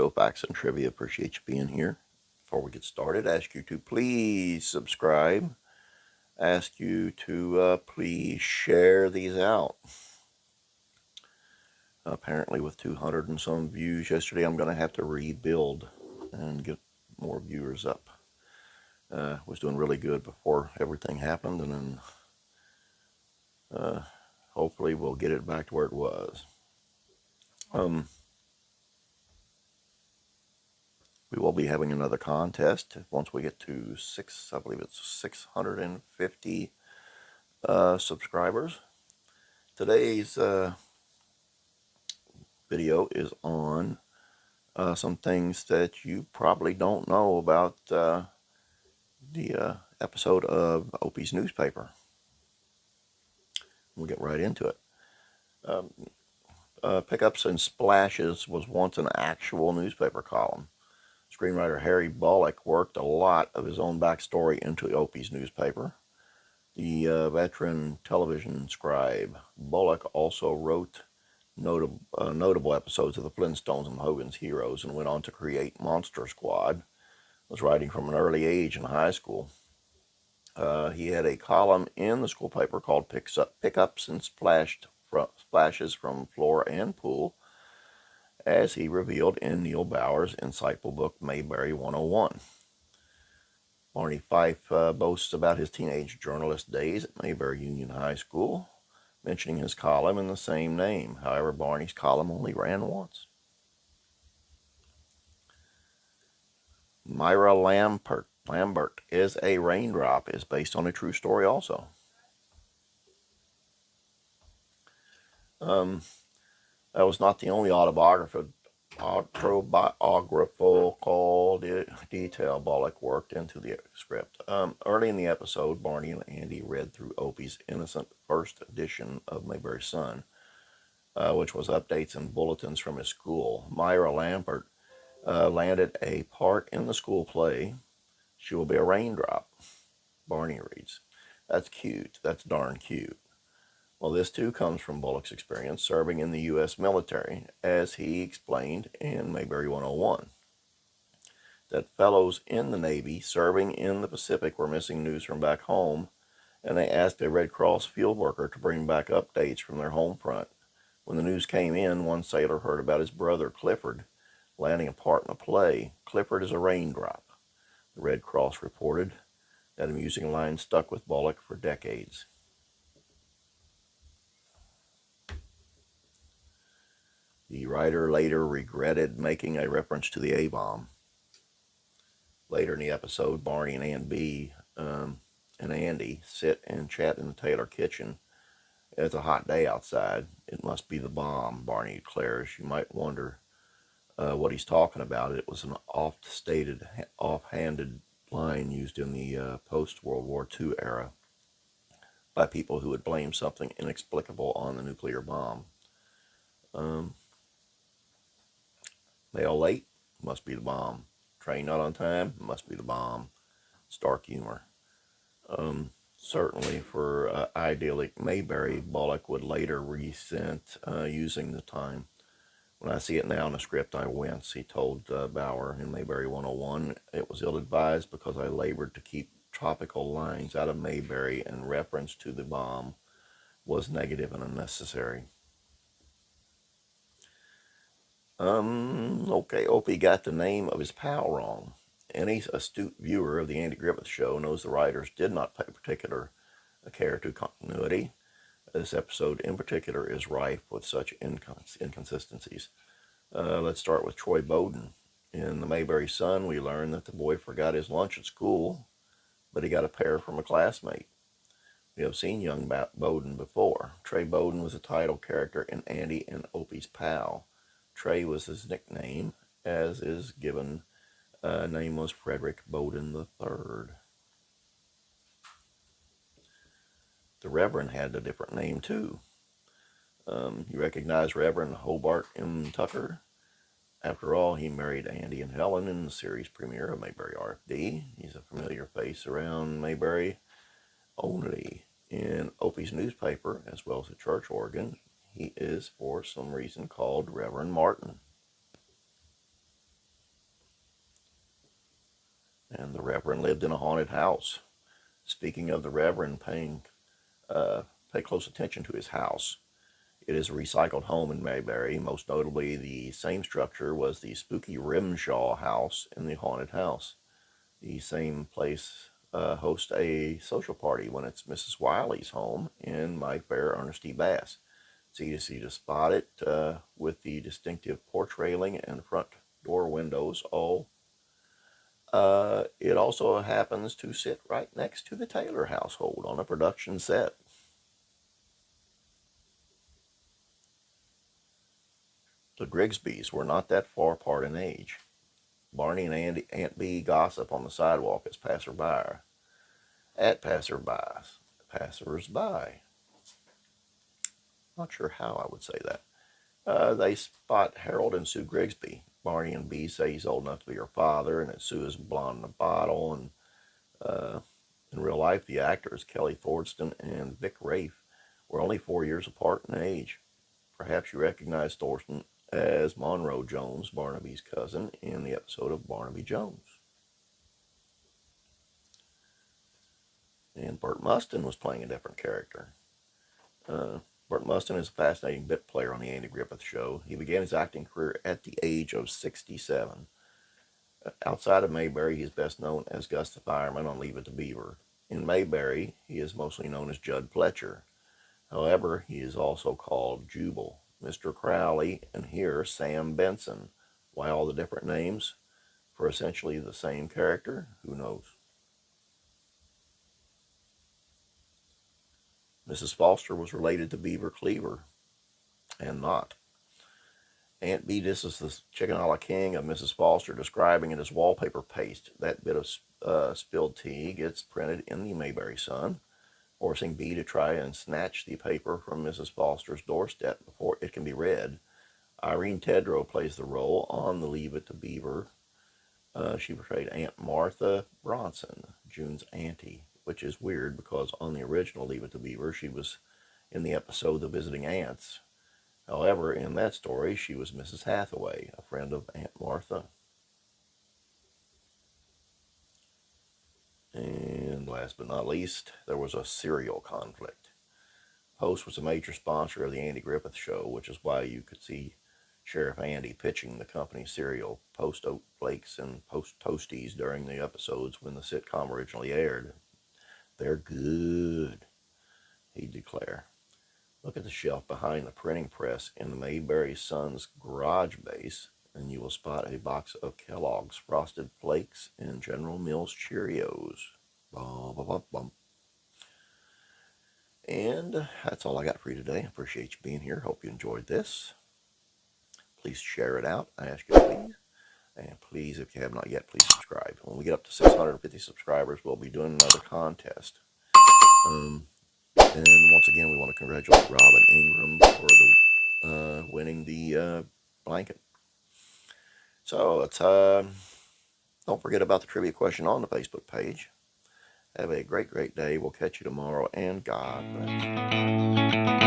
show, Facts and Trivia. Appreciate you being here. Before we get started, ask you to please subscribe. Ask you to please share these out. Apparently, with 200 and some views yesterday, I'm going to have to rebuild and get more viewers up. Was doing really good before everything happened, and then hopefully we'll get it back to where it was. We will be having another contest once we get to I believe it's 650 subscribers. Today's video is on some things that you probably don't know about the episode of Opie's newspaper. We'll get right into it. Pickups and Splashes was once an actual newspaper column. Screenwriter Harry Bullock worked a lot of his own backstory into Opie's newspaper. The veteran television scribe Bullock also wrote notable episodes of the Flintstones and Hogan's Heroes and went on to create Monster Squad. Was writing from an early age in high school. He had a column in the school paper called Pickups and Splashes from Floor and Pool, as he revealed in Neil Bauer's insightful book Mayberry 101. Barney Fife boasts about his teenage journalist days at Mayberry Union High School, mentioning his column in the same name. However, Barney's column only ran once. Myra Lambert is a Raindrop is based on a true story also. That was not the only autobiographical detail Bullock worked into the script. Early in the episode, Barney and Andy read through Opie's innocent first edition of Mayberry Sun, which was updates and bulletins from his school. Myra Lambert landed a part in the school play, She Will Be a Raindrop. Barney reads, "That's cute. That's darn cute." Well, this too comes from Bullock's experience serving in the U.S. military, as he explained in Mayberry 101. That fellows in the Navy serving in the Pacific were missing news from back home, and they asked a Red Cross field worker to bring back updates from their home front. When the news came in, one sailor heard about his brother Clifford landing a part in a play. "Clifford is a raindrop," the Red Cross reported. That amusing line stuck with Bullock for decades. The writer later regretted making a reference to the A-bomb. Later in the episode, Barney and Andy sit and chat in the Taylor kitchen. "It's a hot day outside. It must be the bomb," Barney declares. You might wonder what he's talking about. It was an offhanded line used in the post-World War II era by people who would blame something inexplicable on the nuclear bomb. Mail late? Must be the bomb. Train not on time? Must be the bomb. Stark humor. Certainly for idyllic Mayberry, Bullock would later resent using the time. "When I see it now in the script, I wince," he told Bauer in Mayberry 101. "It was ill-advised because I labored to keep topical lines out of Mayberry, and reference to the bomb was negative and unnecessary." Okay, Opie got the name of his pal wrong. Any astute viewer of the Andy Griffith Show knows the writers did not pay particular care to continuity. This episode in particular is rife with such inconsistencies. Let's start with Troy Bowden. In the Mayberry Sun, we learn that the boy forgot his lunch at school, but he got a pair from a classmate. We have seen young Bowden before. Trey Bowden was a title character in Andy and Opie's Pal. Trey was his nickname, as is given name was Frederick Bowden III. The Reverend had a different name too. You recognize Reverend Hobart M. Tucker? After all, he married Andy and Helen in the series premiere of Mayberry RFD. He's a familiar face around Mayberry only. In Opie's newspaper, as well as the church organ, he is for some reason called Reverend Martin. And the Reverend lived in a haunted house. Speaking of the Reverend, pay close attention to his house. It is a recycled home in Mayberry. Most notably, the same structure was the spooky Rimshaw house in the haunted house. The same place hosts a social party when it's Mrs. Wiley's home in Mike Bear Ernest E. Bass. It's easy to spot it with the distinctive porch railing and front door windows. It also happens to sit right next to the Taylor household on a production set. The Grigsbys were not that far apart in age. Barney and Aunt Bee gossip on the sidewalk as passers-by. Not sure how I would say that. They spot Harold and Sue Grigsby. Barney and Bee say he's old enough to be her father, and that Sue is blonde in a bottle. And in real life, the actors Kelly Thordston and Vic Rafe were only 4 years apart in age. Perhaps you recognize Thorsten as Monroe Jones, Barnaby's cousin, in the episode of Barnaby Jones. And Burt Mustin was playing a different character. Burt Mustin is a fascinating bit player on the Andy Griffith Show. He began his acting career at the age of 67. Outside of Mayberry, he is best known as Gus the Fireman on Leave It to Beaver. In Mayberry, he is mostly known as Judd Fletcher. However, he is also called Jubal, Mr. Crowley, and here Sam Benson. Why all the different names for essentially the same character? Who knows? Mrs. Foster was related to Beaver Cleaver, and not. Aunt Bee disses the chicken a la king of Mrs. Foster, describing it as wallpaper paste. That bit of spilled tea gets printed in the Mayberry Sun, forcing Bee to try and snatch the paper from Mrs. Foster's doorstep before it can be read. Irene Tedrow plays the role on the Leave It to Beaver. She portrayed Aunt Martha Bronson, June's auntie, which is weird because on the original Leave It to Beaver, she was in the episode The Visiting Aunts. However, in that story, she was Mrs. Hathaway, a friend of Aunt Martha. And last but not least, there was a cereal conflict. Post was a major sponsor of the Andy Griffith Show, which is why you could see Sheriff Andy pitching the company's cereal, Post Oat Flakes and Post Toasties, during the episodes when the sitcom originally aired. They're good, he'd declare. Look at the shelf behind the printing press in the Mayberry Sun's garage base, and you will spot a box of Kellogg's Frosted Flakes and General Mills Cheerios. Bum, bum, bum, bum. And that's all I got for you today. I appreciate you being here. Hope you enjoyed this. Please share it out, I ask you please. And please, if you have not yet, please subscribe. When we get up to 650 subscribers, we'll be doing another contest. And once again, we want to congratulate Robin Ingram for winning the blanket. So let's don't forget about the trivia question on the Facebook page. Have a great day. We'll catch you tomorrow, and God bless.